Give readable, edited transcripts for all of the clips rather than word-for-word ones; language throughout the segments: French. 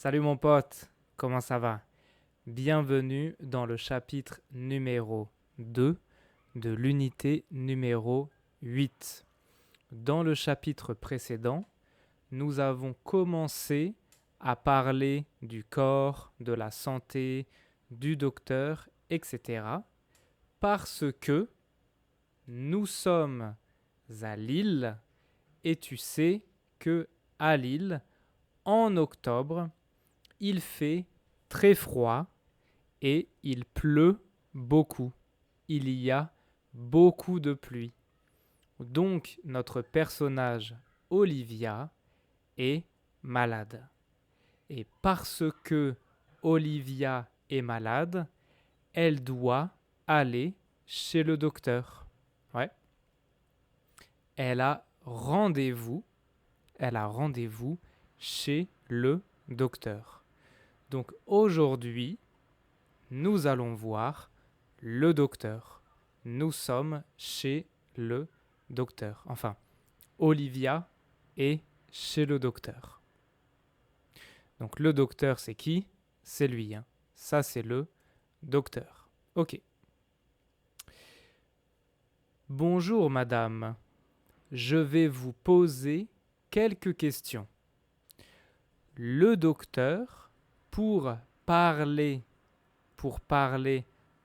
Salut mon pote, comment ça va? Bienvenue dans le chapitre numéro 2 de l'unité numéro 8. Dans le chapitre précédent, nous avons commencé à parler du corps, de la santé, du docteur, etc. parce que nous sommes à Lille et tu sais que à Lille, en octobre, il fait très froid et il pleut beaucoup. Il y a beaucoup de pluie. Donc notre personnage Olivia est malade. Et parce que Olivia est malade, elle doit aller chez le docteur. Ouais. Elle a rendez-vous. Elle a rendez-vous chez le docteur. Donc aujourd'hui, nous allons voir le docteur. Nous sommes chez le docteur. Enfin, Olivia est chez le docteur. Donc le docteur, c'est qui? C'est lui. Hein. Ça, c'est le docteur. Ok. Bonjour, madame. Je vais vous poser quelques questions. Le docteur, pour parler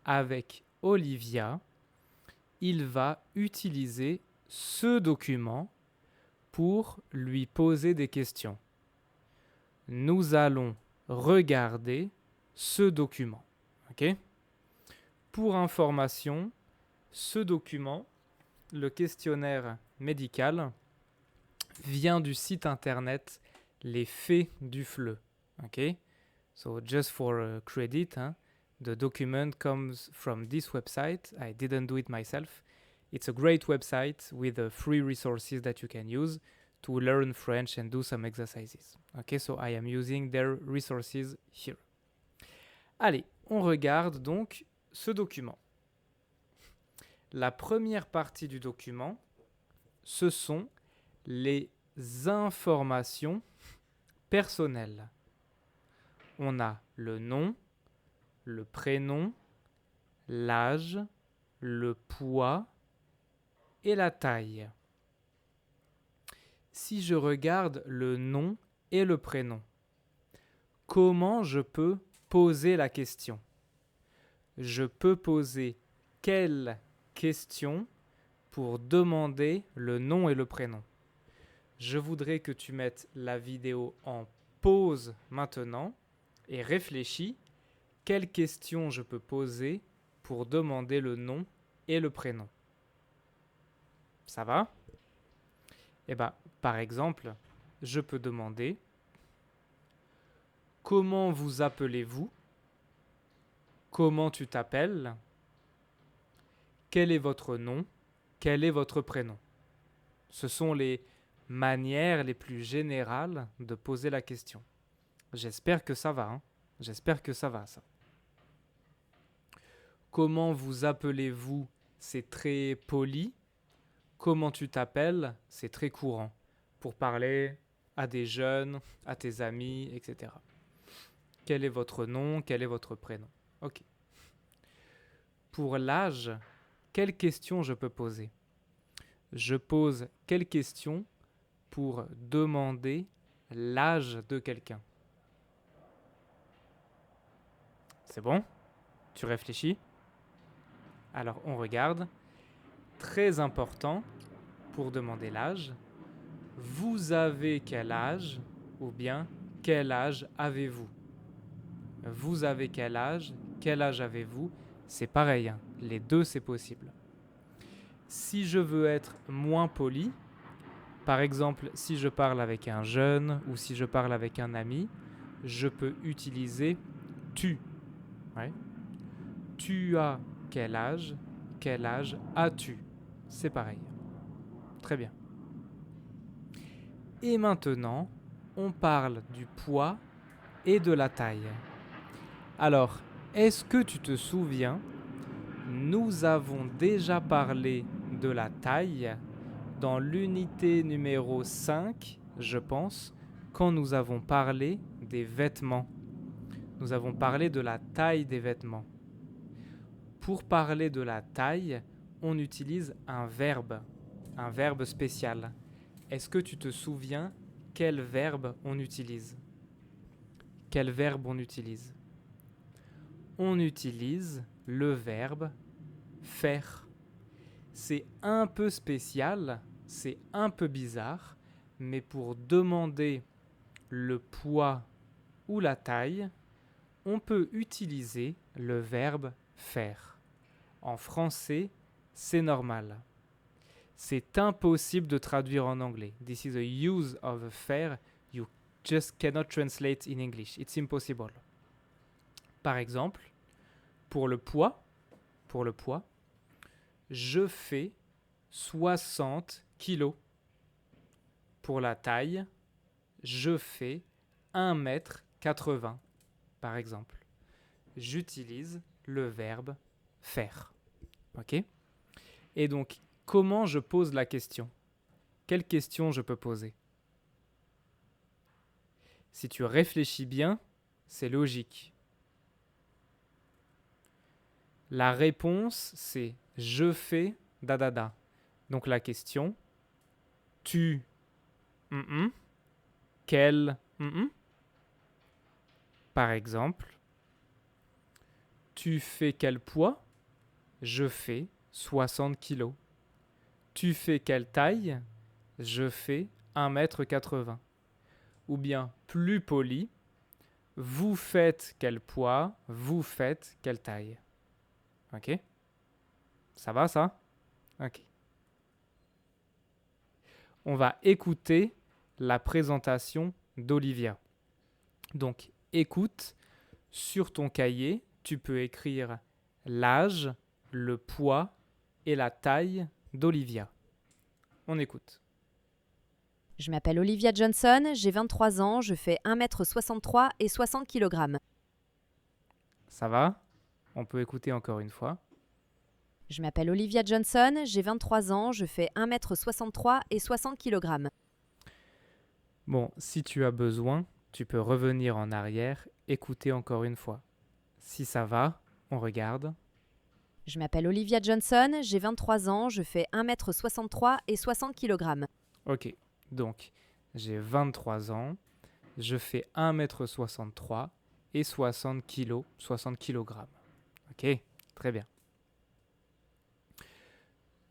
avec Olivia, il va utiliser ce document pour lui poser des questions. Nous allons regarder ce document. Okay? Pour information, ce document, le questionnaire médical, vient du site internet Les Fées du Fleu. Okay? So just for credit, hein, the document comes from this website. I didn't do it myself. It's a great website with free resources that you can use to learn French and do some exercises. Okay, so I am using their resources here. Allez, on regarde donc ce document. La première partie du document, ce sont les informations personnelles. On a le nom, le prénom, l'âge, le poids et la taille. Si je regarde le nom et le prénom, comment je peux poser la question? Je peux poser quelle question pour demander le nom et le prénom? Je voudrais que tu mettes la vidéo en pause maintenant et réfléchis quelle question je peux poser pour demander le nom et le prénom. Ça va? Eh bien, par exemple, je peux demander comment vous appelez-vous? Comment tu t'appelles? Quel est votre nom? Quel est votre prénom? Ce sont les manières les plus générales de poser la question. J'espère que ça va. Hein? J'espère que ça va, ça. Comment vous appelez-vous? C'est très poli. Comment tu t'appelles? C'est très courant pour parler à des jeunes, à tes amis, etc. Quel est votre nom? Quel est votre prénom? Ok. Pour l'âge, quelle question je peux poser? Je pose quelle question pour demander l'âge de quelqu'un? C'est bon? Tu réfléchis? Alors on regarde. Très important pour demander l'âge. Vous avez quel âge? Ou bien quel âge avez-vous? Vous avez quel âge? Quel âge avez-vous? C'est pareil, hein. Les deux c'est possible. Si je veux être moins poli, par exemple si je parle avec un jeune ou si je parle avec un ami, je peux utiliser tu. Ouais. Tu as quel âge? Quel âge as-tu? C'est pareil. Très bien. Et maintenant, on parle du poids et de la taille. Alors, est-ce que tu te souviens? Nous avons déjà parlé de la taille dans l'unité numéro 5, je pense, quand nous avons parlé des vêtements. Nous avons parlé de la taille des vêtements. Pour parler de la taille, on utilise un verbe spécial. Est-ce que tu te souviens quel verbe on utilise? Quel verbe on utilise? On utilise le verbe faire. C'est un peu spécial, c'est un peu bizarre, mais pour demander le poids ou la taille, on peut utiliser le verbe faire. En français, c'est normal. C'est impossible de traduire en anglais. This is a use of a faire you just cannot translate in English. It's impossible. Par exemple, pour le poids, je fais 60 kilos. Pour la taille, je fais 1,80 m, par exemple. J'utilise le verbe faire. Ok? Et donc, comment je pose la question? Quelle question je peux poser? Si tu réfléchis bien, c'est logique. La réponse, c'est je fais da. Donc la question, tu quel Par exemple, tu fais quel poids? Je fais 60 kilos. Tu fais quelle taille? Je fais 1,80 m. Ou bien, plus poli, vous faites quel poids? Vous faites quelle taille? Ok? Ça va ça? Ok. On va écouter la présentation d'Olivia. Donc, écoute, sur ton cahier, tu peux écrire l'âge, le poids et la taille d'Olivia. On écoute. Je m'appelle Olivia Johnson, j'ai 23 ans, je fais 1,63 m et 60 kg. Ça va? On peut écouter encore une fois. Je m'appelle Olivia Johnson, j'ai 23 ans, je fais 1,63 m et 60 kg. Bon, si tu as besoin, tu peux revenir en arrière, écouter encore une fois. Si ça va, on regarde. Je m'appelle Olivia Johnson, j'ai 23 ans, je fais 1,63 m et 60 kg. Ok, donc j'ai 23 ans, je fais 1,63 m et 60 kg. Ok, très bien.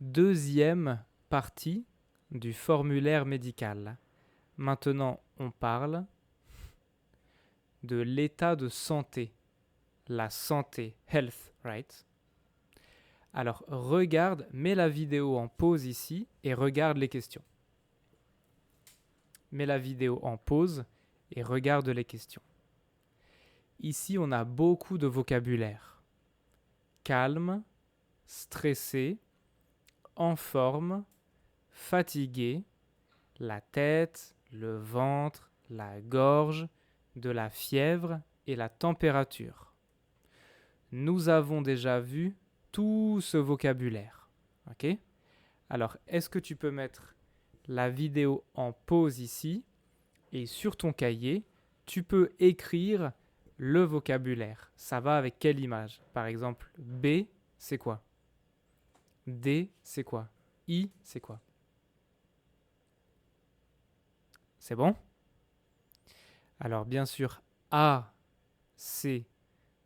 Deuxième partie du formulaire médical. Maintenant, on parle de l'état de santé. La santé, health, right? Alors, regarde, mets la vidéo en pause ici et regarde les questions. Mets la vidéo en pause et regarde les questions. Ici, on a beaucoup de vocabulaire. Calme, stressé, en forme, fatigué, la tête, le ventre, la gorge, de la fièvre et la température. Nous avons déjà vu tout ce vocabulaire. Ok? Alors, est-ce que tu peux mettre la vidéo en pause ici et sur ton cahier, tu peux écrire le vocabulaire. Ça va avec quelle image? Par exemple, B, c'est quoi? D, c'est quoi? I, c'est quoi? C'est bon? Alors, bien sûr, A, c'est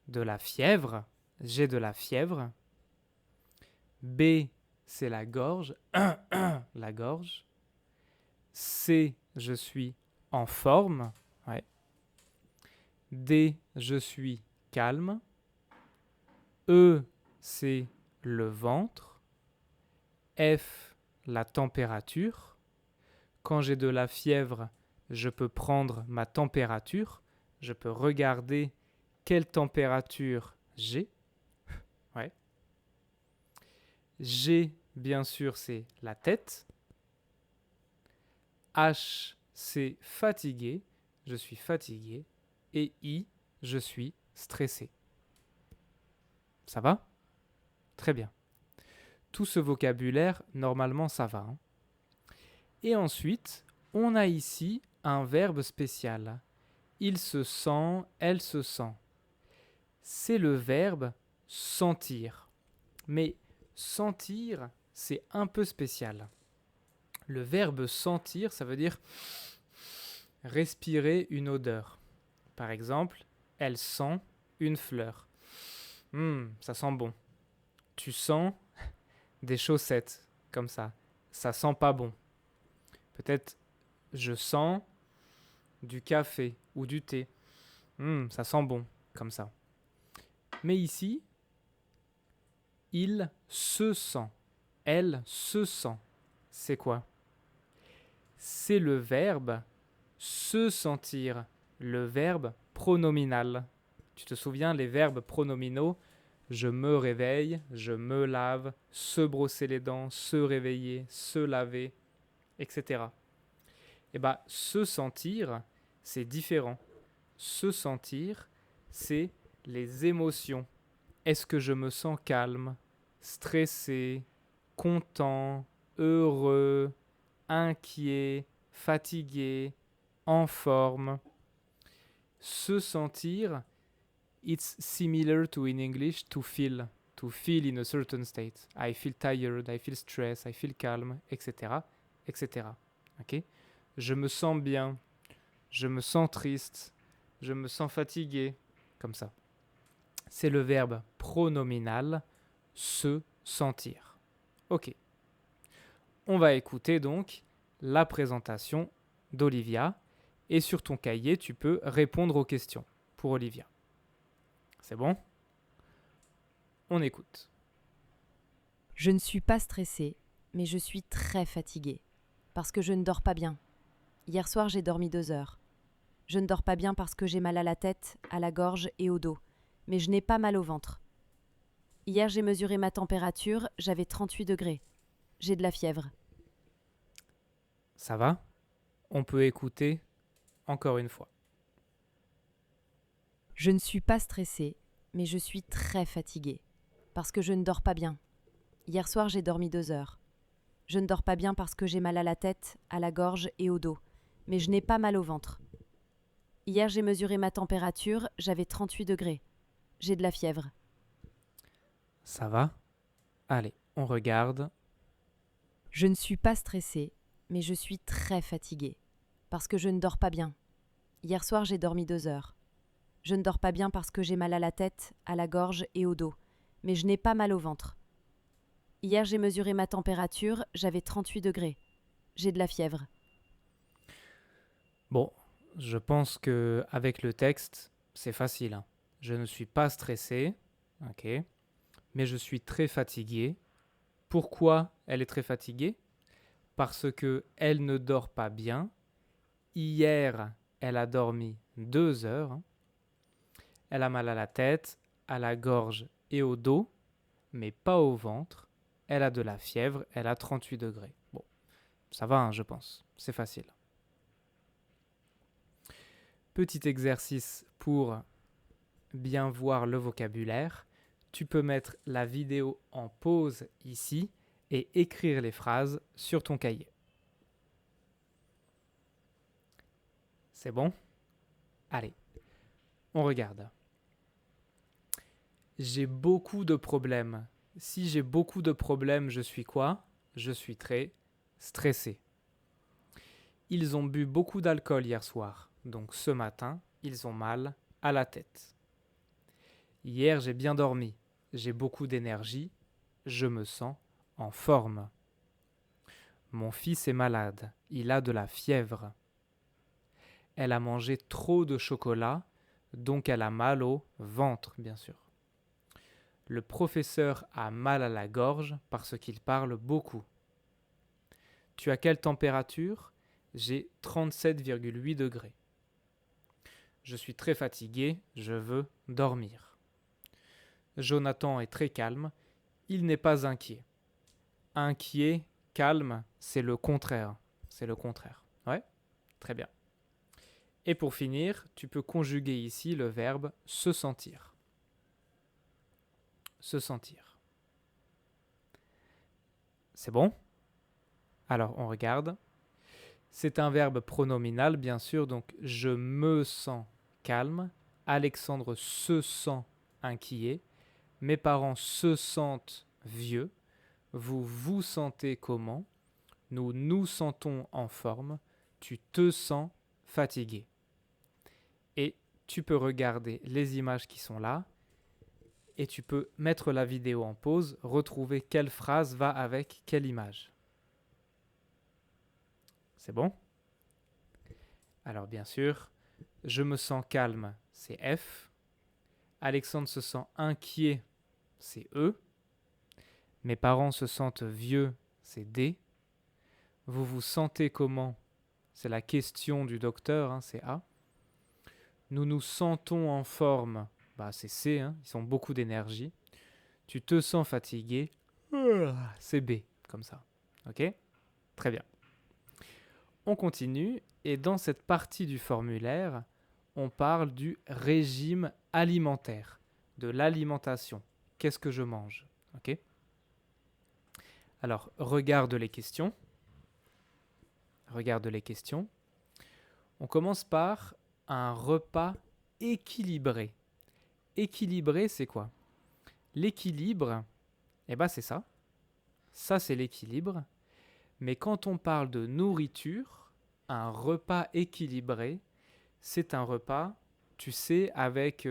de la fièvre. J'ai de la fièvre. B, c'est la gorge. La gorge. C, je suis en forme. Ouais. D, je suis calme. E, c'est le ventre. F, la température. Quand j'ai de la fièvre, je peux prendre ma température. Je peux regarder quelle température j'ai. Ouais. G, bien sûr, c'est la tête. H, c'est fatigué. Je suis fatigué. Et I, je suis stressé. Ça va? Très bien. Tout ce vocabulaire, normalement, ça va. Hein. Et ensuite, on a ici un verbe spécial. Il se sent, elle se sent. C'est le verbe sentir. Mais sentir, c'est un peu spécial. Le verbe sentir, ça veut dire respirer une odeur. Par exemple, elle sent une fleur. Ça sent bon. Tu sens des chaussettes, comme ça. Ça sent pas bon. Peut-être je sens du café ou du thé. Ça sent bon, comme ça. Mais ici, il se sent. Elle se sent. C'est quoi? C'est le verbe se sentir, le verbe pronominal. Tu te souviens, les verbes pronominaux, je me réveille, je me lave, se brosser les dents, se réveiller, se laver, etc. Eh bien, se sentir, c'est différent. Se sentir, c'est les émotions. Est-ce que je me sens calme, stressé, content, heureux, inquiet, fatigué, en forme? Se sentir, it's similar to in English to feel in a certain state. I feel tired, I feel stressed, I feel calm, etc., etc. Ok? Je me sens bien, je me sens triste, je me sens fatigué, comme ça. C'est le verbe pronominal se sentir. Ok. On va écouter donc la présentation d'Olivia et sur ton cahier, tu peux répondre aux questions pour Olivia. C'est bon? On écoute. Je ne suis pas stressée, mais je suis très fatiguée, parce que je ne dors pas bien. Hier soir, j'ai dormi 2 heures. Je ne dors pas bien parce que j'ai mal à la tête, à la gorge et au dos, mais je n'ai pas mal au ventre. Hier, j'ai mesuré ma température, j'avais 38 degrés. J'ai de la fièvre. Ça va? On peut écouter encore une fois. Je ne suis pas stressée, mais je suis très fatiguée, parce que je ne dors pas bien. Hier soir, j'ai dormi 2 heures. Je ne dors pas bien parce que j'ai mal à la tête, à la gorge et au dos, mais je n'ai pas mal au ventre. Hier, j'ai mesuré ma température, j'avais 38 degrés. J'ai de la fièvre. Ça va? Allez, on regarde. Je ne suis pas stressée, mais je suis très fatiguée, parce que je ne dors pas bien. Hier soir, j'ai dormi 2 heures. Je ne dors pas bien parce que j'ai mal à la tête, à la gorge et au dos, mais je n'ai pas mal au ventre. Hier, j'ai mesuré ma température, j'avais 38 degrés. J'ai de la fièvre. Bon, je pense que avec le texte, c'est facile, hein. Je ne suis pas stressé, ok, mais je suis très fatigué. Pourquoi elle est très fatiguée? Parce que elle ne dort pas bien. Hier, elle a dormi 2 heures, hein. Elle a mal à la tête, à la gorge et au dos, mais pas au ventre. Elle a de la fièvre, elle a 38 degrés. Bon, ça va, hein, je pense. C'est facile. Petit exercice pour bien voir le vocabulaire. Tu peux mettre la vidéo en pause ici et écrire les phrases sur ton cahier. C'est bon? Allez, on regarde. J'ai beaucoup de problèmes. Si j'ai beaucoup de problèmes, je suis quoi? Je suis très stressé. Ils ont bu beaucoup d'alcool hier soir, donc ce matin, ils ont mal à la tête. Hier, j'ai bien dormi. J'ai beaucoup d'énergie. Je me sens en forme. Mon fils est malade. Il a de la fièvre. Elle a mangé trop de chocolat, donc elle a mal au ventre, bien sûr. Le professeur a mal à la gorge parce qu'il parle beaucoup. Tu as quelle température? J'ai 37,8 degrés. Je suis très fatigué, je veux dormir. Jonathan est très calme, il n'est pas inquiet. Inquiet, calme, c'est le contraire. C'est le contraire. Ouais? Très bien. Et pour finir, tu peux conjuguer ici le verbe se sentir. Se sentir. C'est bon? Alors, on regarde. C'est un verbe pronominal, bien sûr, donc je me sens calme. Alexandre se sent inquiet. Mes parents se sentent vieux. Vous vous sentez comment? Nous nous sentons en forme. Tu te sens fatigué. Et tu peux regarder les images qui sont là et tu peux mettre la vidéo en pause, retrouver quelle phrase va avec quelle image. C'est bon? Alors bien sûr, je me sens calme, c'est F. Alexandre se sent inquiet, c'est E. Mes parents se sentent vieux, c'est D. Vous vous sentez comment? C'est la question du docteur, hein, c'est A. Nous nous sentons en forme, c'est C, hein, ils ont beaucoup d'énergie. Tu te sens fatigué, c'est B, comme ça. Ok? Très bien. On continue, et dans cette partie du formulaire, on parle du régime alimentaire, de l'alimentation. Qu'est-ce que je mange? Ok? Alors, regarde les questions. Regarde les questions. On commence par un repas équilibré. Équilibré, c'est quoi? L'équilibre, c'est ça. Ça, c'est l'équilibre. Mais quand on parle de nourriture, un repas équilibré, c'est un repas, tu sais, avec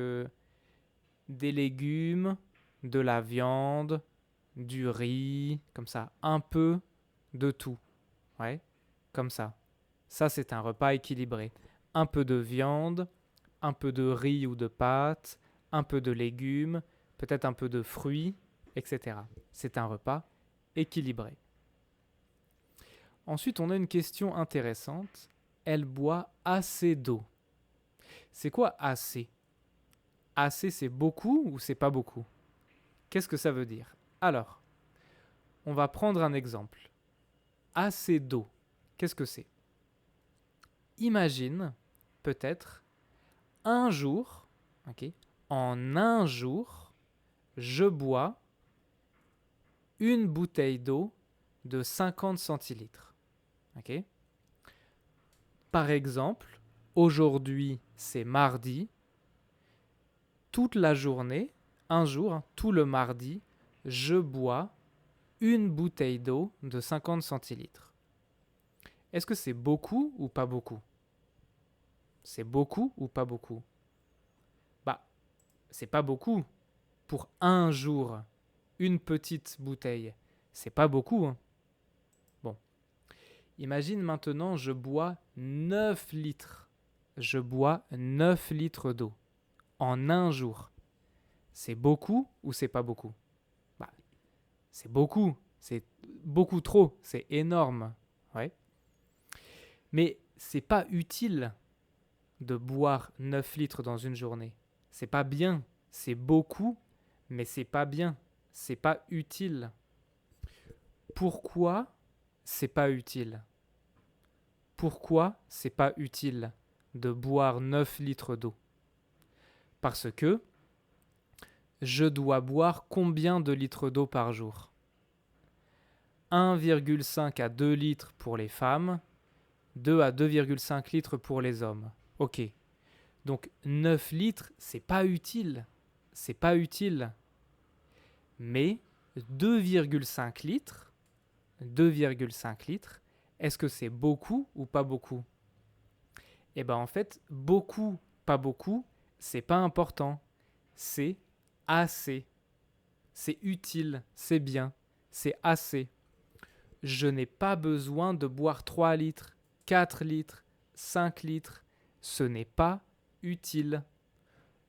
des légumes, de la viande, du riz, comme ça, un peu de tout. Ouais, comme ça. Ça, c'est un repas équilibré. Un peu de viande, un peu de riz ou de pâtes, un peu de légumes, peut-être un peu de fruits, etc. C'est un repas équilibré. Ensuite, on a une question intéressante. Elle boit assez d'eau. C'est quoi assez? Assez, c'est beaucoup ou c'est pas beaucoup? Qu'est-ce que ça veut dire? Alors, on va prendre un exemple. Assez d'eau. Qu'est-ce que c'est? Imagine, peut-être, un jour, en un jour, je bois une bouteille d'eau de 50 centilitres. Par exemple, aujourd'hui, c'est mardi. Toute la journée, un jour, tout le mardi, je bois une bouteille d'eau de 50 centilitres. Est-ce que c'est beaucoup ou pas beaucoup? C'est beaucoup ou pas beaucoup? C'est pas beaucoup. Pour un jour, une petite bouteille, c'est pas beaucoup. Hein. Bon. Imagine maintenant, je bois 9 litres. Je bois 9 litres d'eau en un jour. C'est beaucoup ou c'est pas beaucoup? C'est beaucoup. C'est beaucoup trop. C'est énorme. Ouais. Mais c'est pas utile de boire 9 litres dans une journée. C'est pas bien. C'est beaucoup, mais c'est pas bien. C'est pas utile. Pourquoi c'est pas utile? Pourquoi c'est pas utile de boire 9 litres d'eau? Parce que je dois boire combien de litres d'eau par jour? 1,5 à 2 litres pour les femmes, 2 à 2,5 litres pour les hommes. Ok. Donc 9 litres, c'est pas utile. C'est pas utile. Mais 2,5 litres, est-ce que c'est beaucoup ou pas beaucoup? En fait, beaucoup, pas beaucoup, c'est pas important. C'est assez. C'est utile, c'est bien, c'est assez. Je n'ai pas besoin de boire 3 litres, 4 litres, 5 litres. Ce n'est pas utile.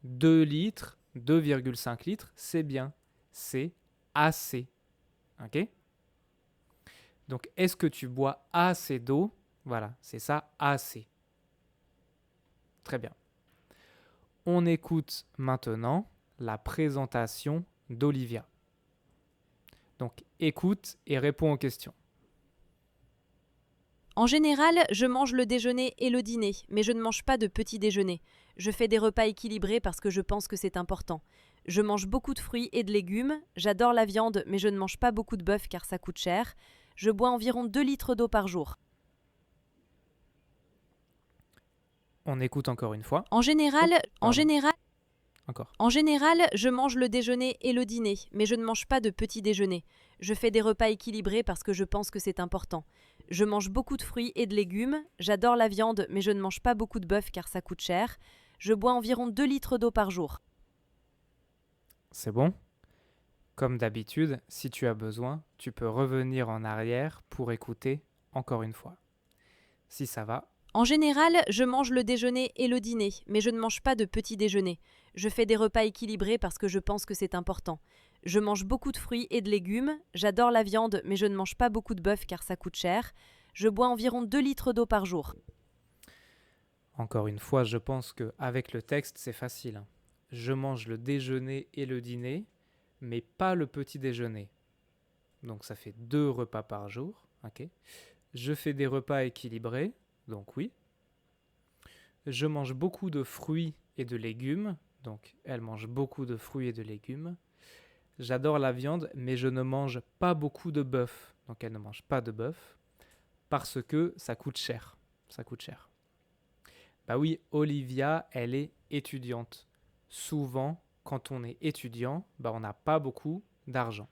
2 litres, 2,5 litres, c'est bien, c'est assez. Ok? Donc, est-ce que tu bois assez d'eau? Voilà, c'est ça, assez. Très bien. On écoute maintenant la présentation d'Olivia. Donc, écoute et réponds aux questions. En général, je mange le déjeuner et le dîner, mais je ne mange pas de petit déjeuner. Je fais des repas équilibrés parce que je pense que c'est important. Je mange beaucoup de fruits et de légumes. J'adore la viande, mais je ne mange pas beaucoup de bœuf car ça coûte cher. Je bois environ 2 litres d'eau par jour. On écoute encore une fois. En général, Encore. je mange le déjeuner et le dîner, mais je ne mange pas de petit déjeuner. Je fais des repas équilibrés parce que je pense que c'est important. Je mange beaucoup de fruits et de légumes. J'adore la viande, mais je ne mange pas beaucoup de bœuf car ça coûte cher. Je bois environ 2 litres d'eau par jour. C'est bon? Comme d'habitude, si tu as besoin, tu peux revenir en arrière pour écouter encore une fois. Si ça va, En général, je mange le déjeuner et le dîner, mais je ne mange pas de petit déjeuner. Je fais des repas équilibrés parce que je pense que c'est important. Je mange beaucoup de fruits et de légumes. J'adore la viande, mais je ne mange pas beaucoup de bœuf car ça coûte cher. Je bois environ 2 litres d'eau par jour. encore une fois, je pense qu'avec le texte, c'est facile, hein. Je mange le déjeuner et le dîner, mais pas le petit déjeuner. Donc ça fait 2 repas par jour. Ok. Je fais des repas équilibrés, donc oui. Je mange beaucoup de fruits et de légumes, donc elle mange beaucoup de fruits et de légumes. J'adore la viande, mais je ne mange pas beaucoup de bœuf, donc elle ne mange pas de bœuf, parce que ça coûte cher. Ça coûte cher. Bah oui, Olivia, elle est étudiante. Souvent, quand on est étudiant, bah on n'a pas beaucoup d'argent.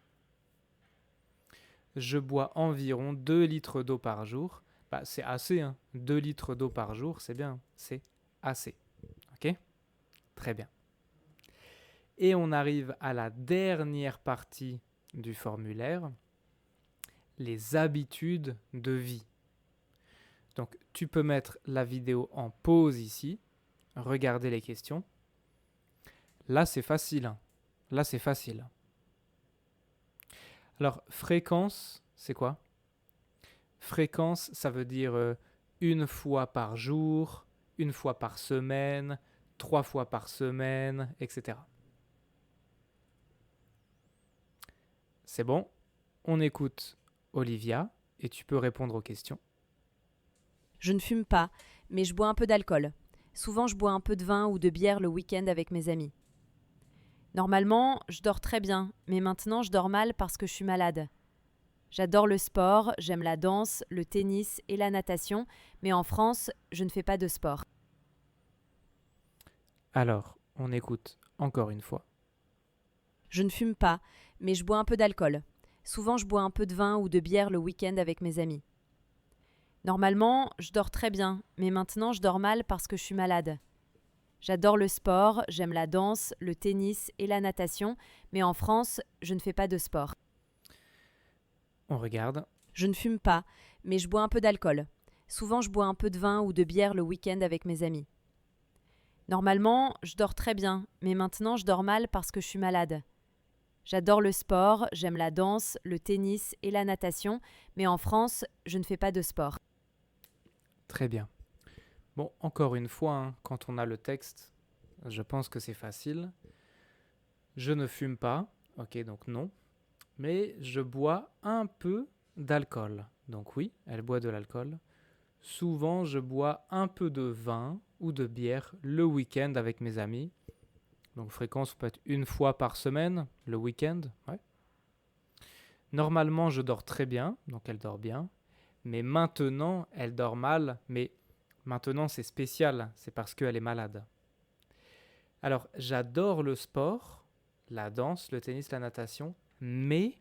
Je bois environ 2 litres d'eau par jour. Bah, c'est assez, hein. 2 litres d'eau par jour, c'est bien, c'est assez. Ok? Très bien. Et on arrive à la dernière partie du formulaire, les habitudes de vie. Donc, tu peux mettre la vidéo en pause ici, regarder les questions. Là, c'est facile, hein. Là, c'est facile. Alors, fréquence, c'est quoi? Fréquence, ça veut dire une fois par jour, une fois par semaine, 3 fois par semaine, etc. C'est bon? On écoute Olivia et tu peux répondre aux questions. Je ne fume pas, mais je bois un peu d'alcool. Souvent, je bois un peu de vin ou de bière le week-end avec mes amis. Normalement, je dors très bien, mais maintenant, je dors mal parce que je suis malade. J'adore le sport, j'aime la danse, le tennis et la natation, mais en France, je ne fais pas de sport. Alors, on écoute encore une fois. Je ne fume pas, mais je bois un peu d'alcool. Souvent, je bois un peu de vin ou de bière le week-end avec mes amis. Normalement, je dors très bien, mais maintenant, je dors mal parce que je suis malade. J'adore le sport, j'aime la danse, le tennis et la natation, mais en France, je ne fais pas de sport. On regarde. Je ne fume pas, mais je bois un peu d'alcool. Souvent, je bois un peu de vin ou de bière le week-end avec mes amis. Normalement, je dors très bien, mais maintenant, je dors mal parce que je suis malade. J'adore le sport, j'aime la danse, le tennis et la natation, mais en France, je ne fais pas de sport. Très bien. Bon, encore une fois, hein, quand on a le texte, je pense que c'est facile. Je ne fume pas, ok, donc non. Mais je bois un peu d'alcool. Donc oui, elle boit de l'alcool. Souvent, je bois un peu de vin ou de bière le week-end avec mes amis. Donc fréquence peut être une fois par semaine, le week-end. Ouais. Normalement, je dors très bien, donc elle dort bien. Mais maintenant, elle dort mal. Mais maintenant, c'est spécial, c'est parce qu'elle est malade. Alors, j'adore le sport, la danse, le tennis, la natation. Mais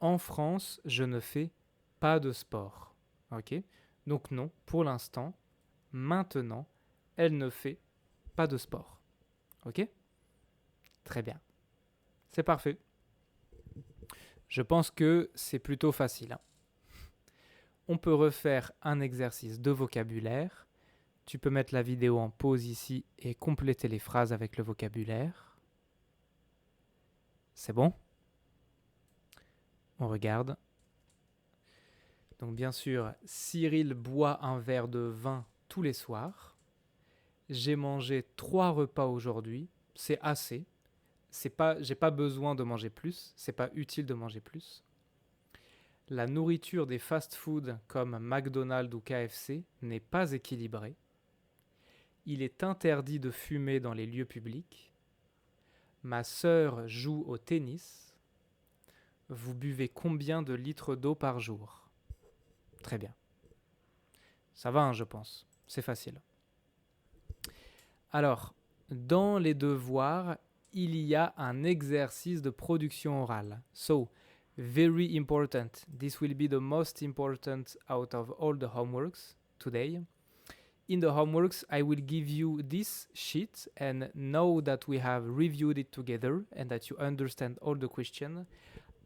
en France, je ne fais pas de sport. Ok? Donc non, pour l'instant, maintenant, elle ne fait pas de sport. Ok? Très bien. C'est parfait. Je pense que c'est plutôt facile, hein. On peut refaire un exercice de vocabulaire. Tu peux mettre la vidéo en pause ici et compléter les phrases avec le vocabulaire. C'est bon? On regarde. Donc bien sûr, Cyril boit un verre de vin tous les soirs. J'ai mangé 3 repas aujourd'hui. C'est assez. J'ai pas besoin de manger plus. C'est pas utile de manger plus. La nourriture des fast-foods comme McDonald's ou KFC n'est pas équilibrée. Il est interdit de fumer dans les lieux publics. Ma sœur joue au tennis. Vous buvez combien de litres d'eau par jour? Très bien. Ça va, hein, je pense. C'est facile. Alors, dans les devoirs, il y a un exercice de production orale. So, very important. This will be the most important out of all the homeworks today. In the homeworks, I will give you this sheet, and now that we have reviewed it together and that you understand all the questions,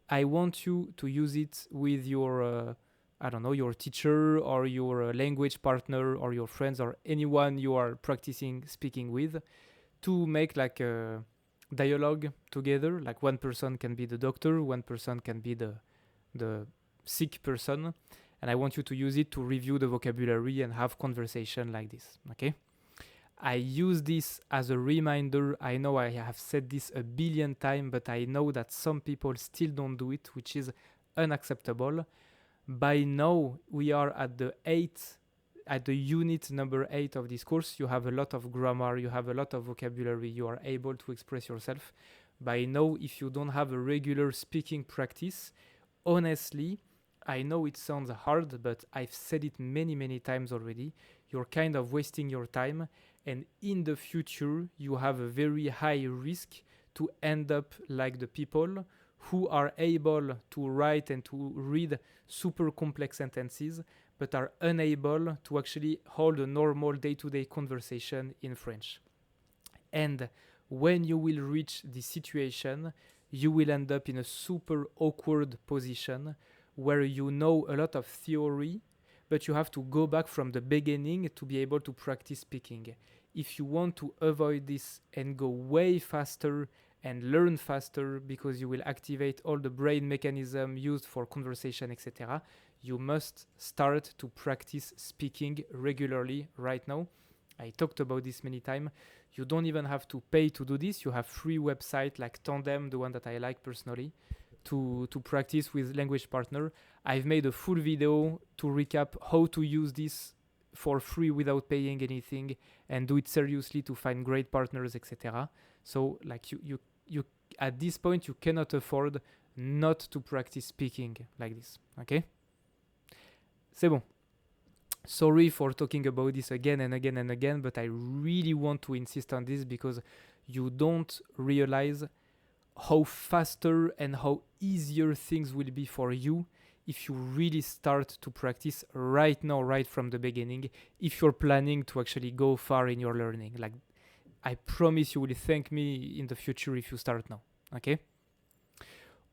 I want you to use it with your, your teacher or your language partner or your friends or anyone you are practicing speaking with to make like a dialogue together. Like one person can be the doctor, one person can be the sick person. And I want you to use it to review the vocabulary and have conversation like this, okay? I use this as a reminder. I know I have said this a billion times, but I know that some people still don't do it, which is unacceptable. By now, we are at the unit number 8 of this course. You have a lot of grammar, you have a lot of vocabulary, you are able to express yourself. By now, if you don't have a regular speaking practice, honestly, I know it sounds hard, but I've said it many, many times already. You're kind of wasting your time, and in the future, you have a very high risk to end up like the people who are able to write and to read super complex sentences, but are unable to actually hold a normal day-to-day conversation in French. And when you will reach this situation, you will end up in a super awkward position where you know a lot of theory, but you have to go back from the beginning to be able to practice speaking. If you want to avoid this and go way faster and learn faster because you will activate all the brain mechanism used for conversation, etc., you must start to practice speaking regularly right now. I talked about this many times. You don't even have to pay to do this. You have free websites like Tandem, the one that I like personally, to practice with language partner. I've made a full video to recap how to use this for free without paying anything and do it seriously to find great partners, etc. So like you at this point you cannot afford not to practice speaking like this. Okay? C'est bon. Sorry for talking about this again and again and again, but I really want to insist on this because you don't realize how faster and how easier things will be for you if you really start to practice right now, right from the beginning, if you're planning to actually go far in your learning. Like, I promise you will thank me in the future if you start now. Ok?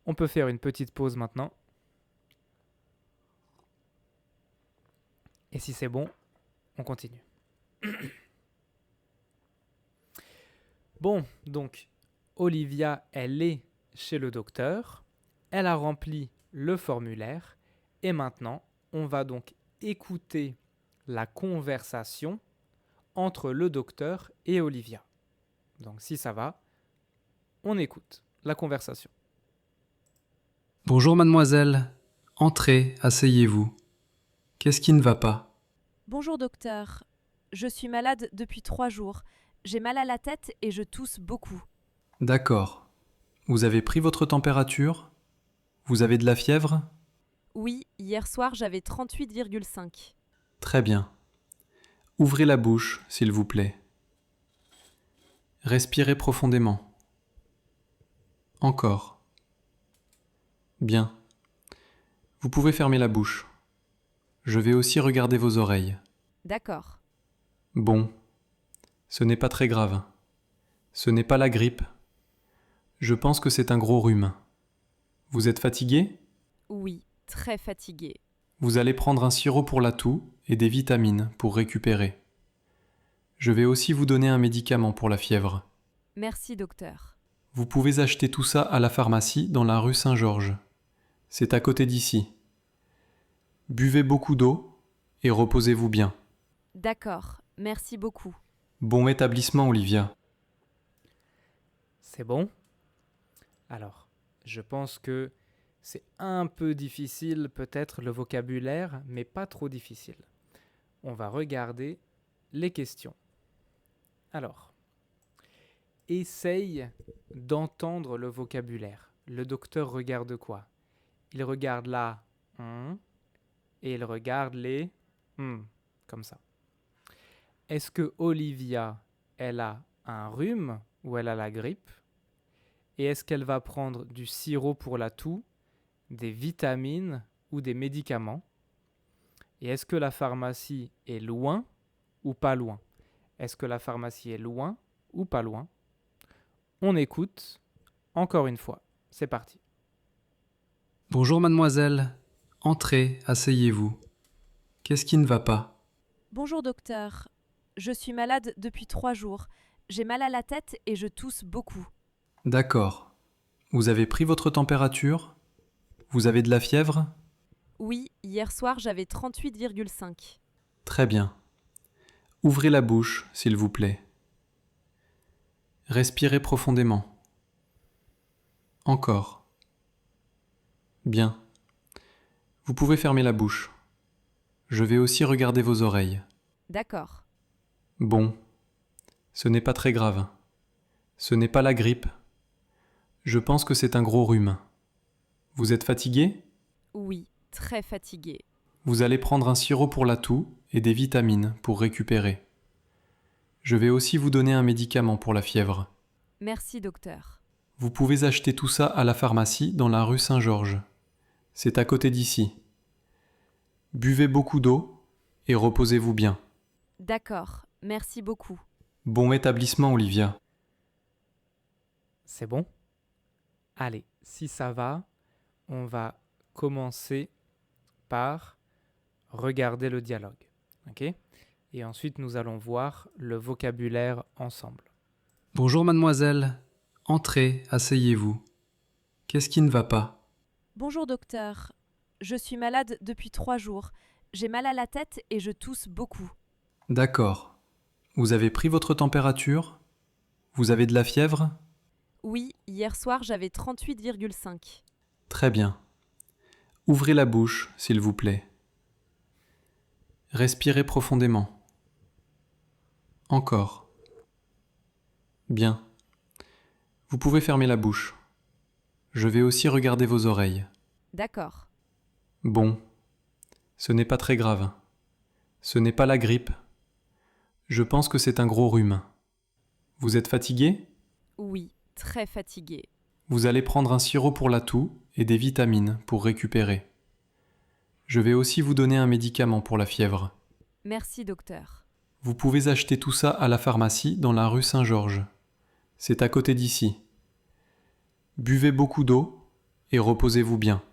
On peut faire une petite pause maintenant. Et si c'est bon, on continue. Bon, donc, Olivia, elle est chez le docteur. Elle a rempli le formulaire. Et maintenant, on va donc écouter la conversation entre le docteur et Olivia. Donc, si ça va, on écoute la conversation. Bonjour mademoiselle, entrez, asseyez-vous. Qu'est-ce qui ne va pas ? Bonjour docteur, je suis malade depuis 3 jours. J'ai mal à la tête et je tousse beaucoup. D'accord. Vous avez pris votre température ? Vous avez de la fièvre ? Oui, hier soir j'avais 38,5. Très bien. Ouvrez la bouche, s'il vous plaît. Respirez profondément. Encore. Bien. Vous pouvez fermer la bouche. Je vais aussi regarder vos oreilles. D'accord. Bon. Ce n'est pas très grave. Ce n'est pas la grippe. Je pense que c'est un gros rhume. Vous êtes fatigué ? Oui, très fatiguée. Vous allez prendre un sirop pour la toux et des vitamines pour récupérer. Je vais aussi vous donner un médicament pour la fièvre. Merci docteur. Vous pouvez acheter tout ça à la pharmacie dans la rue Saint-Georges. C'est à côté d'ici. Buvez beaucoup d'eau et reposez-vous bien. D'accord, merci beaucoup. Bon établissement, Olivia. C'est bon ? Alors, je pense que c'est un peu difficile peut-être le vocabulaire, mais pas trop difficile. On va regarder les questions. Alors, essaye d'entendre le vocabulaire. Le docteur regarde quoi ? Il regarde la et il regarde les comme ça. Est-ce que Olivia elle a un rhume ou elle a la grippe? Et est-ce qu'elle va prendre du sirop pour la toux, des vitamines ou des médicaments? Et est-ce que la pharmacie est loin ou pas loin? Est-ce que la pharmacie est loin ou pas loin? On écoute encore une fois. C'est parti. Bonjour mademoiselle. Entrez, asseyez-vous. Qu'est-ce qui ne va pas? Bonjour docteur. Je suis malade depuis 3 jours. J'ai mal à la tête et je tousse beaucoup. D'accord. Vous avez pris votre température? Vous avez de la fièvre? Oui, hier soir j'avais 38,5. Très bien. Ouvrez la bouche, s'il vous plaît. Respirez profondément. Encore. Bien. Vous pouvez fermer la bouche. Je vais aussi regarder vos oreilles. D'accord. Bon. Ce n'est pas très grave. Ce n'est pas la grippe. Je pense que c'est un gros rhume. Vous êtes fatigué? Oui, très fatiguée. Vous allez prendre un sirop pour la toux et des vitamines pour récupérer. Je vais aussi vous donner un médicament pour la fièvre. Merci docteur. Vous pouvez acheter tout ça à la pharmacie dans la rue Saint-Georges. C'est à côté d'ici. Buvez beaucoup d'eau et reposez-vous bien. D'accord, merci beaucoup. Bon rétablissement, Olivia. C'est bon? Allez, si ça va, on va commencer par regarder le dialogue. Ok? Et ensuite, nous allons voir le vocabulaire ensemble. Bonjour mademoiselle. Entrez, asseyez-vous. Qu'est-ce qui ne va pas? Bonjour docteur. Je suis malade depuis 3 jours. J'ai mal à la tête et je tousse beaucoup. D'accord. Vous avez pris votre température? Vous avez de la fièvre? Oui, hier soir j'avais 38,5. Très bien. Ouvrez la bouche, s'il vous plaît. Respirez profondément. Encore. Bien. Vous pouvez fermer la bouche. Je vais aussi regarder vos oreilles. D'accord. Bon. Ce n'est pas très grave. Ce n'est pas la grippe. Je pense que c'est un gros rhume. Vous êtes fatigué? Oui, très fatiguée. Vous allez prendre un sirop pour la toux et des vitamines pour récupérer. Je vais aussi vous donner un médicament pour la fièvre. Merci docteur. Vous pouvez acheter tout ça à la pharmacie dans la rue Saint-Georges. C'est à côté d'ici. Buvez beaucoup d'eau et reposez-vous bien.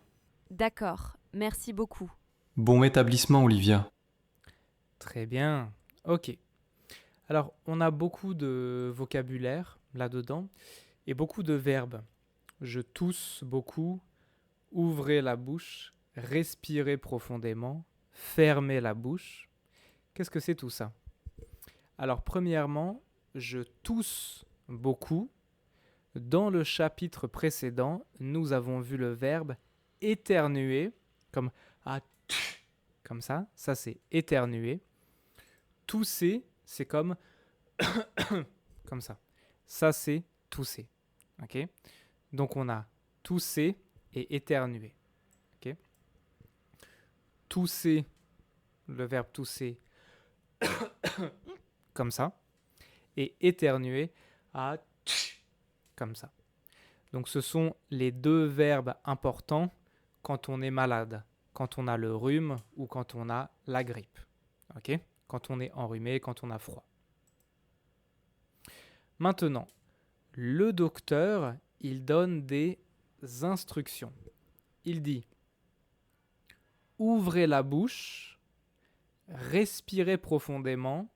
D'accord, merci beaucoup. Bon rétablissement, Olivia. Très bien. Ok. Alors, on a beaucoup de vocabulaire là-dedans et beaucoup de verbes. Je tousse beaucoup, ouvrez la bouche, respirez profondément, fermez la bouche. Qu'est-ce que c'est tout ça? Alors, premièrement, je tousse beaucoup. Dans le chapitre précédent, nous avons vu le verbe éternuer, comme ah, comme ça. Ça, c'est éternuer. Tousser, c'est comme comme ça. Ça, c'est tousser. Ok? Donc, on a tousser et éternuer. Ok? Tousser, le verbe tousser, comme ça. Et éternuer, à comme ça. Donc, ce sont les deux verbes importants quand on est malade, quand on a le rhume ou quand on a la grippe. Ok? Quand on est enrhumé, quand on a froid. Maintenant, le docteur, il donne des instructions. Il dit ouvrez la bouche, respirez profondément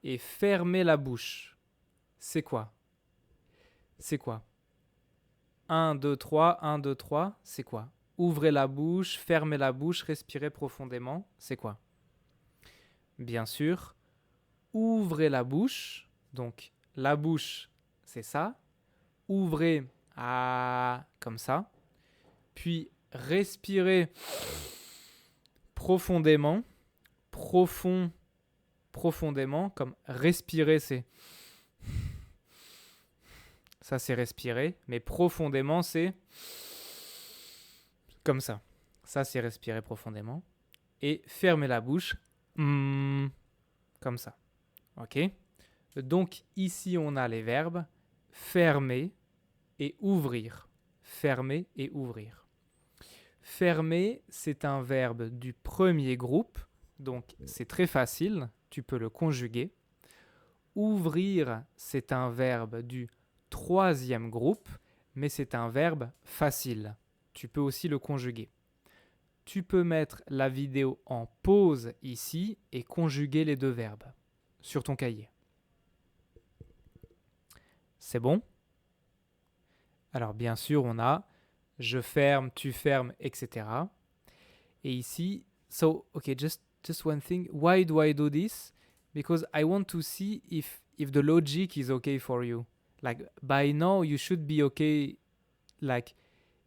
et fermez la bouche. C'est quoi? C'est quoi? 1, 2, 3, 1, 2, 3, c'est quoi? Ouvrez la bouche, fermez la bouche, respirez profondément, c'est quoi? Bien sûr, ouvrez la bouche, donc la bouche, c'est ça. Ouvrez comme ça, puis respirez profondément, profondément, comme respirer, c'est ça, c'est respirer, mais profondément, c'est comme ça. Ça, c'est respirer profondément. Et fermez la bouche, comme ça. Ok? Donc ici, on a les verbes fermer et ouvrir. Fermer et ouvrir. Fermer, c'est un verbe du premier groupe, donc c'est très facile, tu peux le conjuguer. Ouvrir, c'est un verbe du troisième groupe, mais c'est un verbe facile. Tu peux aussi le conjuguer. Tu peux mettre la vidéo en pause ici et conjuguer les deux verbes sur ton cahier. C'est bon? Alors bien sûr, on a je ferme, tu fermes, etc. Et ici, so okay, just one thing. Why do I do this? Because I want to see if the logic is okay for you. Like by now, you should be okay. Like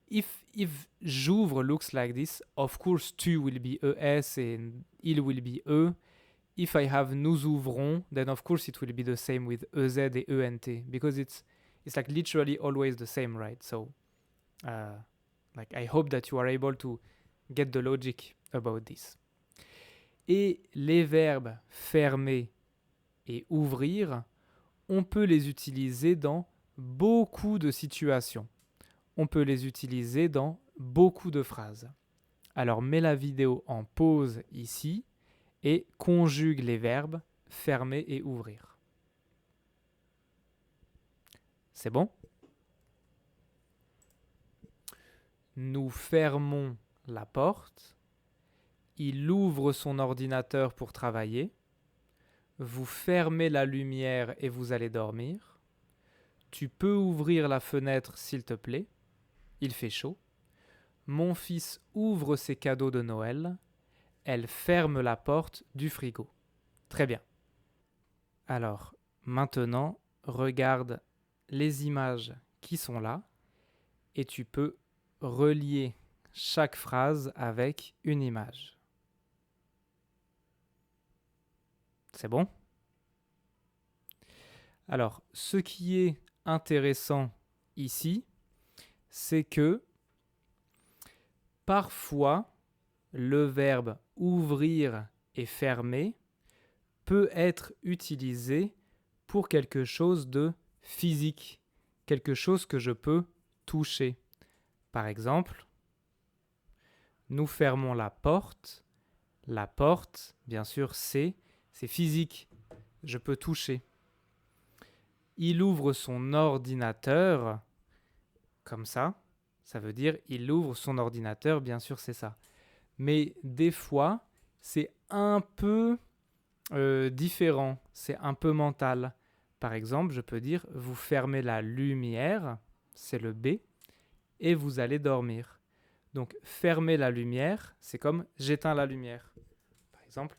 if j'ouvre looks like this, of course tu will be ES and il will be E. If I have nous ouvrons, then of course it will be the same with EZ et ENT because it's like literally always the same, right? So like I hope that you are able to get the logic about this. Et les verbes fermer et ouvrir, on peut les utiliser dans beaucoup de situations. On peut les utiliser dans beaucoup de phrases. Alors mets la vidéo en pause ici et conjugue les verbes fermer et ouvrir. C'est bon? Nous fermons la porte. Il ouvre son ordinateur pour travailler. Vous fermez la lumière et vous allez dormir. Tu peux ouvrir la fenêtre s'il te plaît. Il fait chaud. Mon fils ouvre ses cadeaux de Noël. Elle ferme la porte du frigo. Très bien. Alors, maintenant, regarde les images qui sont là et tu peux relier chaque phrase avec une image. C'est bon? Alors, ce qui est intéressant ici, c'est que parfois, le verbe ouvrir et fermer peut être utilisé pour quelque chose de physique, quelque chose que je peux toucher. Par exemple, nous fermons la porte. La porte, bien sûr, c'est physique. Je peux toucher. Il ouvre son ordinateur, comme ça. Ça veut dire il ouvre son ordinateur, bien sûr, c'est ça. Mais des fois, c'est un peu différent. C'est un peu mental. Par exemple, je peux dire vous fermez la lumière, c'est le B, et vous allez dormir. Donc, fermer la lumière, c'est comme j'éteins la lumière. Par exemple,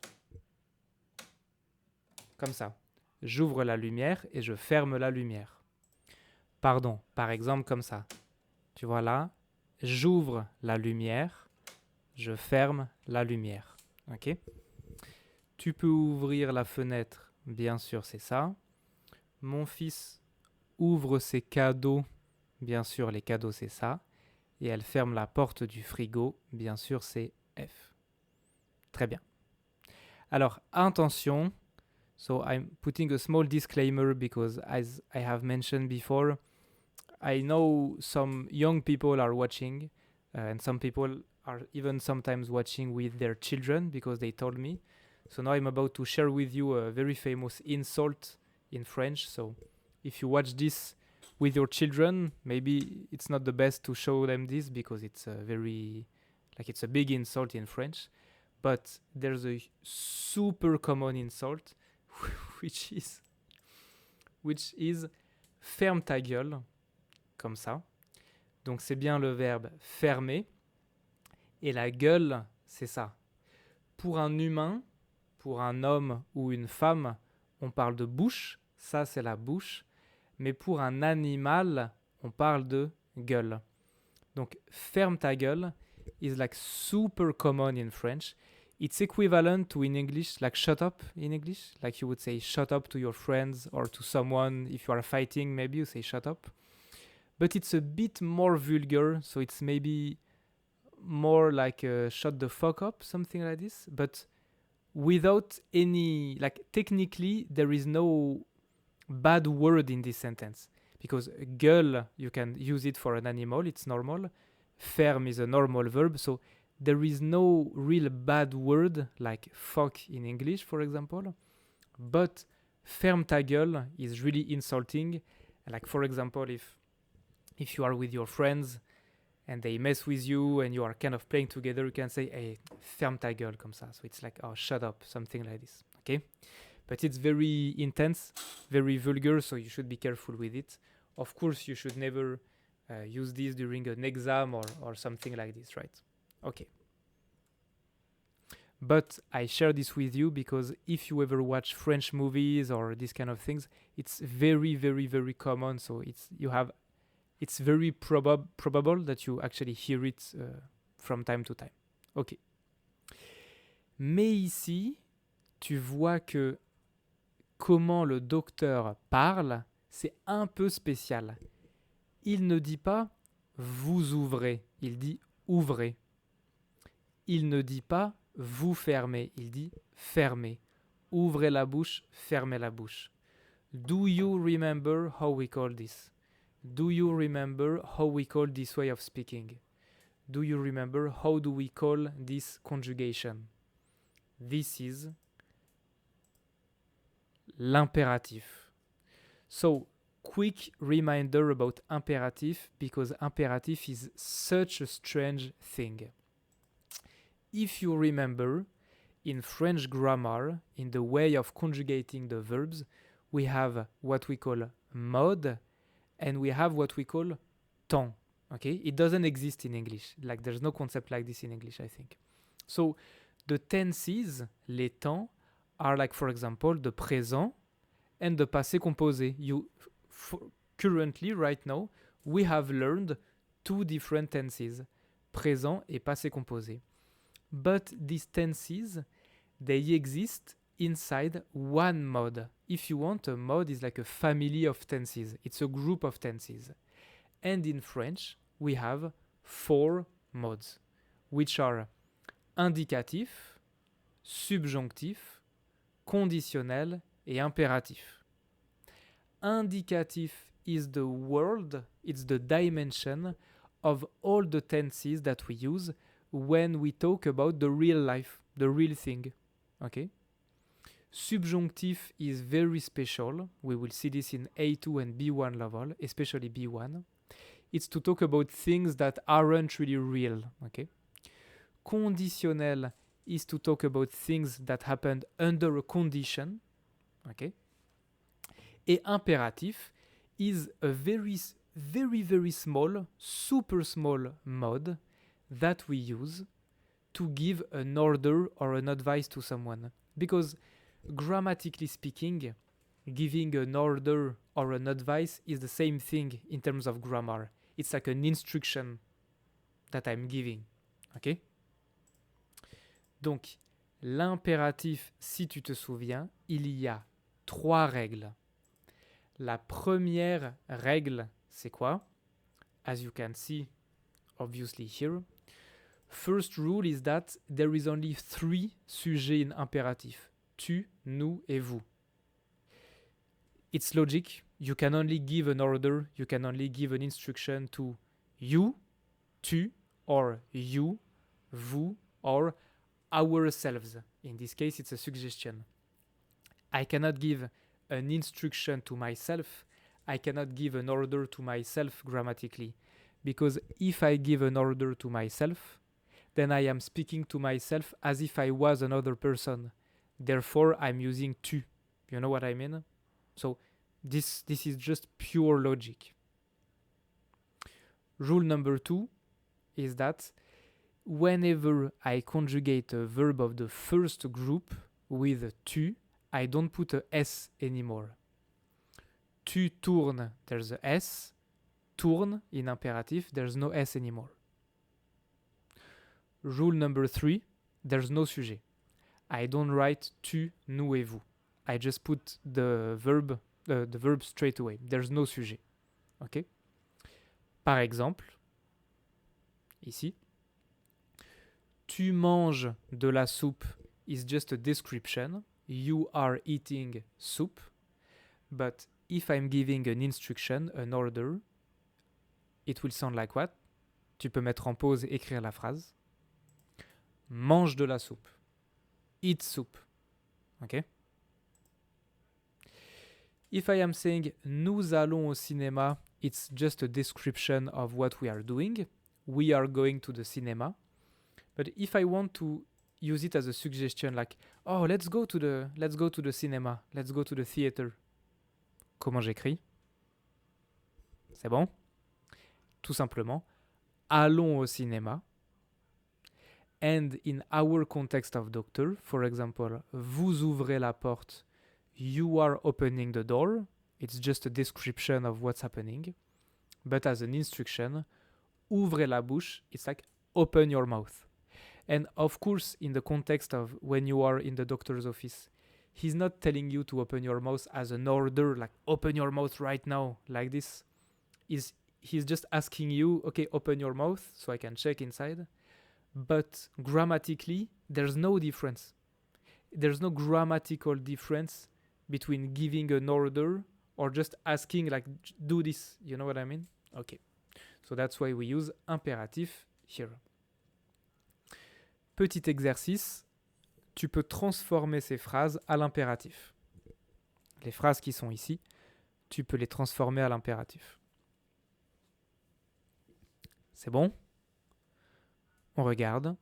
comme ça. J'ouvre la lumière et je ferme la lumière. Pardon, par exemple comme ça. Tu vois là, j'ouvre la lumière, je ferme la lumière. Ok? Tu peux ouvrir la fenêtre, bien sûr, c'est ça. Mon fils ouvre ses cadeaux, bien sûr, les cadeaux, c'est ça. Et elle ferme la porte du frigo, bien sûr, c'est F. Très bien. Alors, attention. So I'm putting a small disclaimer because, as I have mentioned before, I know some young people are watching, and some people are even sometimes watching with their children because they told me. So now I'm about to share with you a very famous insult in French. So if you watch this with your children, maybe it's not the best to show them this because it's it's a big insult in French. But there's a super common insult which is ferme ta gueule, comme ça. Donc c'est bien le verbe fermer. Et la gueule, c'est ça. Pour un humain, pour un homme ou une femme, on parle de bouche, ça c'est la bouche. Mais pour un animal, on parle de gueule. Donc ferme ta gueule is like super common in French. It's equivalent to in English, like shut up in English. Like you would say shut up to your friends or to someone. If you are fighting, maybe you say shut up. But it's a bit more vulgar, so it's maybe more like shut the fuck up, something like this. But without any, like technically, there is no bad word in this sentence. Because gueule, you can use it for an animal, it's normal. Ferme is a normal verb, so there is no real bad word like fuck in English, for example. But ferme ta gueule is really insulting. Like, for example, if you are with your friends and they mess with you and you are kind of playing together, you can say, hey, ferme ta gueule, comme ça. So it's like, oh, shut up, something like this, okay? But it's very intense, very vulgar, so you should be careful with it. Of course, you should never use this during an exam or something like this, right? Okay. But I share this with you because if you ever watch French movies or these kind of things, it's very, very, very common. So it's very probable that you actually hear it from time to time. Ok. Mais ici, tu vois que comment le docteur parle, c'est un peu spécial. Il ne dit pas « vous ouvrez », il dit « ouvrez ». Il ne dit pas « vous fermez », il dit « fermez ». Ouvrez la bouche, fermez la bouche. Do you remember how we call this? Do you remember how we call this way of speaking? Do you remember how do we call this conjugation? This is l'impératif. So, quick reminder about imperative because imperative is such a strange thing. If you remember, in French grammar, in the way of conjugating the verbs, we have what we call mode and we have what we call temps. Okay? It doesn't exist in English. Like there's no concept like this in English, I think. So the tenses, les temps, are like, for example, the présent and the passé composé. Currently, right now, we have learned two different tenses, présent et passé composé. But these tenses, they exist inside one mode. If you want, a mode is like a family of tenses. It's a group of tenses. And in French, we have 4 modes, which are indicatif, subjonctif, conditionnel et impératif. Indicatif is the word, it's the dimension of all the tenses that we use when we talk about the real life, the real thing. Okay? Subjunctif is very special. We will see this in A2 and B1 level, especially B1. It's to talk about things that aren't really real. Okay? Conditionnel is to talk about things that happened under a condition. Okay? Et impératif is a very, very, very small, super small mode that we use to give an order or an advice to someone. Because grammatically speaking, giving an order or an advice is the same thing in terms of grammar. It's like an instruction that I'm giving. Okay? Donc, l'impératif, si tu te souviens, il y a 3 règles. La première règle, c'est quoi? As you can see, obviously here, first rule is that there is only 3 sujets in impératif. Tu, nous et vous. It's logic. You can only give an order, you can only give an instruction to you, tu, or you, vous, or ourselves. In this case, it's a suggestion. I cannot give an instruction to myself. I cannot give an order to myself grammatically. Because if I give an order to myself, then I am speaking to myself as if I was another person. Therefore, I'm using tu. You know what I mean? So this is just pure logic. Rule number 2 is that whenever I conjugate a verb of the first group with tu, I don't put a S anymore. Tu tournes, there's a S. Tourne, in imperative, there's no S anymore. Rule number 3, there's no sujet. I don't write tu, nous et vous. I just put the verb straight away. There's no sujet. Okay? Par exemple, ici, tu manges de la soupe is just a description. You are eating soup. But if I'm giving an instruction, an order, it will sound like what? Tu peux mettre en pause et écrire la phrase. Mange de la soupe. Eat soup. Ok? If I am saying nous allons au cinéma, it's just a description of what we are doing. We are going to the cinema. But if I want to use it as a suggestion, like, oh, let's go to the cinema, let's go to the theater. Comment j'écris? C'est bon? Tout simplement, allons au cinéma. And in our context of doctor, for example, vous ouvrez la porte, you are opening the door. It's just a description of what's happening. But as an instruction, ouvrez la bouche, it's like open your mouth. And of course, in the context of when you are in the doctor's office, he's not telling you to open your mouth as an order, like open your mouth right now, like this. He's just asking you, okay, open your mouth so I can check inside. But grammatically, there's no difference. There's no grammatical difference between giving an order or just asking, like, do this. You know what I mean? Okay. So that's why we use impératif here. Petit exercice, tu peux transformer ces phrases à l'impératif. Les phrases qui sont ici, tu peux les transformer à l'impératif. C'est bon? On regarde.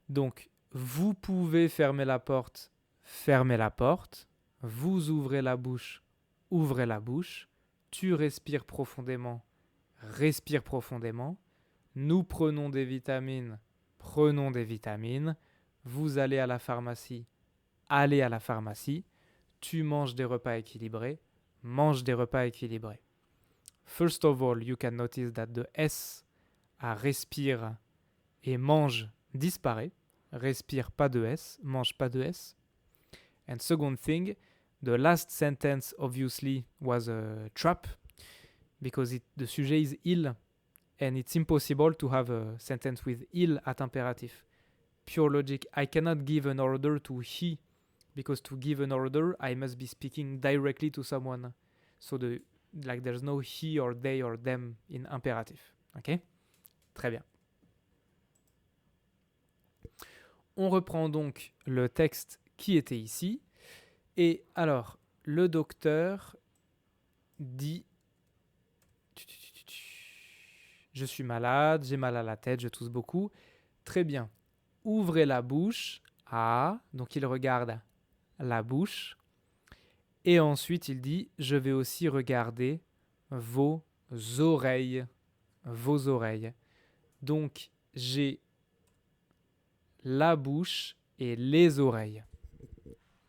Donc, vous pouvez fermer la porte, fermez la porte. Vous ouvrez la bouche, ouvrez la bouche. Tu respires profondément, respire profondément. Nous prenons des vitamines, prenons des vitamines. Vous allez à la pharmacie, allez à la pharmacie. Tu manges des repas équilibrés, mange des repas équilibrés. First of all, you can notice that the S à respire et mange disparaît. Respire, pas de S, mange, pas de S. And second thing, the last sentence obviously was a trap because the sujet is il and it's impossible to have a sentence with il at imperative. Pure logic. I cannot give an order to he because to give an order I must be speaking directly to someone. So there's no he or they or them in imperative. Okay? Très bien. On reprend donc le texte qui était ici. Et alors, le docteur dit « Je suis malade, j'ai mal à la tête, je tousse beaucoup. » Très bien. Ouvrez la bouche. Ah, donc il regarde la bouche. Et ensuite, il dit « Je vais aussi regarder vos oreilles. » Vos oreilles. Donc, j'ai la bouche et les oreilles.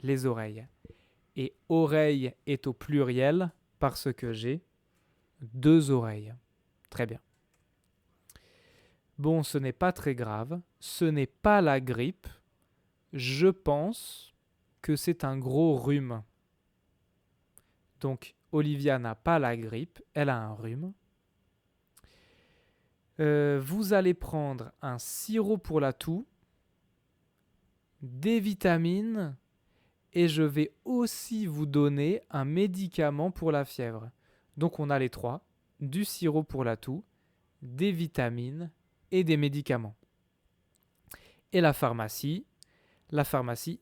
Les oreilles. Et oreille est au pluriel parce que j'ai 2 oreilles. Très bien. Bon, ce n'est pas très grave. Ce n'est pas la grippe. Je pense que c'est un gros rhume. Donc, Olivia n'a pas la grippe. Elle a un rhume. Vous allez prendre un sirop pour la toux, des vitamines et je vais aussi vous donner un médicament pour la fièvre. Donc on a les 3, du sirop pour la toux, des vitamines et des médicaments. Et la pharmacie,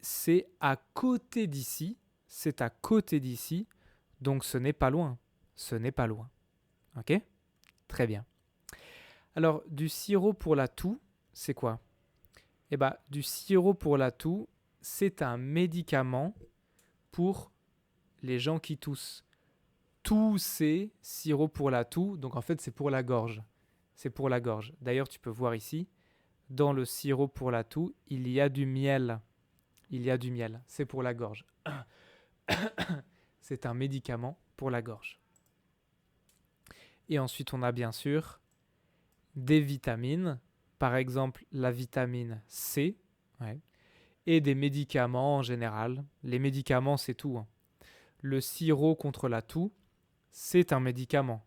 c'est à côté d'ici, donc ce n'est pas loin. Ok? Très bien. Alors, du sirop pour la toux, c'est quoi? Eh bien, du sirop pour la toux, c'est un médicament pour les gens qui toussent. Tousser, sirop pour la toux, donc en fait, c'est pour la gorge. C'est pour la gorge. D'ailleurs, tu peux voir ici, dans le sirop pour la toux, il y a du miel. C'est pour la gorge. C'est un médicament pour la gorge. Et ensuite, on a bien sûr des vitamines, par exemple la vitamine C, et des médicaments en général. Les médicaments, c'est tout. Le sirop contre la toux, c'est un médicament.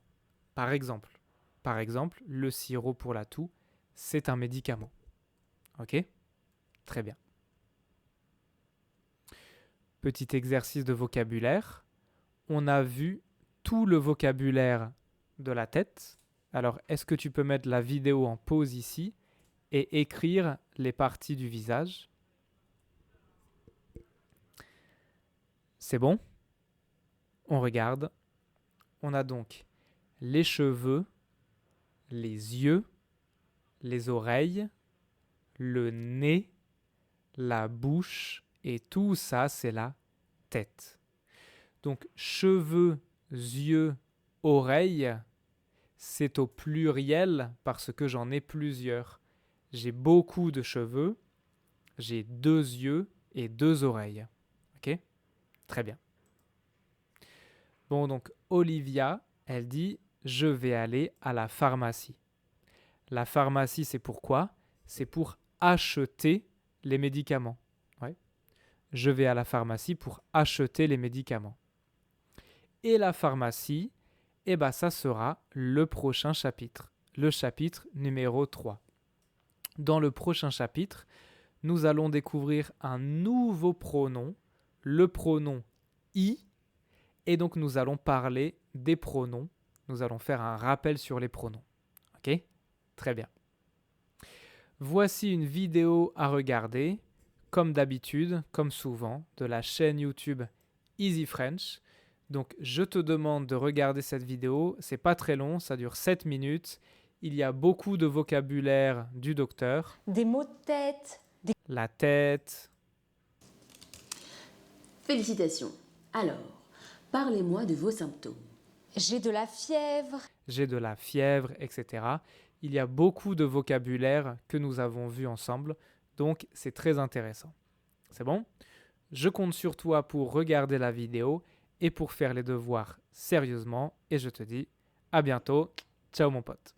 Par exemple, le sirop pour la toux, c'est un médicament. Ok? Très bien. Petit exercice de vocabulaire. on a vu tout le vocabulaire de la tête. Alors, est-ce que tu peux mettre la vidéo en pause ici et écrire les parties du visage? C'est bon? On regarde. On a donc les cheveux, les yeux, les oreilles, le nez, la bouche et tout ça, c'est la tête. Donc, cheveux, yeux, oreilles, c'est au pluriel parce que j'en ai plusieurs. J'ai beaucoup de cheveux, j'ai 2 yeux et 2 oreilles. Ok? Très bien. Bon, donc Olivia, elle dit « Je vais aller à la pharmacie ». La pharmacie, c'est pourquoi? C'est pour acheter les médicaments. Ouais. Je vais à la pharmacie pour acheter les médicaments. Et la pharmacie, eh ben, ça sera le prochain chapitre, le chapitre numéro 3. Dans le prochain chapitre, nous allons découvrir un nouveau pronom, le pronom « i », et donc nous allons parler des pronoms. Nous allons faire un rappel sur les pronoms. Ok? Très bien. Voici une vidéo à regarder, comme d'habitude, comme souvent, de la chaîne YouTube Easy French. Donc, je te demande de regarder cette vidéo. C'est pas très long, ça dure 7 minutes. Il y a beaucoup de vocabulaire du docteur. Des maux de tête. La tête. Félicitations. Alors, parlez-moi de vos symptômes. J'ai de la fièvre. J'ai de la fièvre, etc. Il y a beaucoup de vocabulaire que nous avons vu ensemble, donc c'est très intéressant. C'est bon? Je compte sur toi pour regarder la vidéo et pour faire les devoirs sérieusement, et je te dis à bientôt. Ciao mon pote.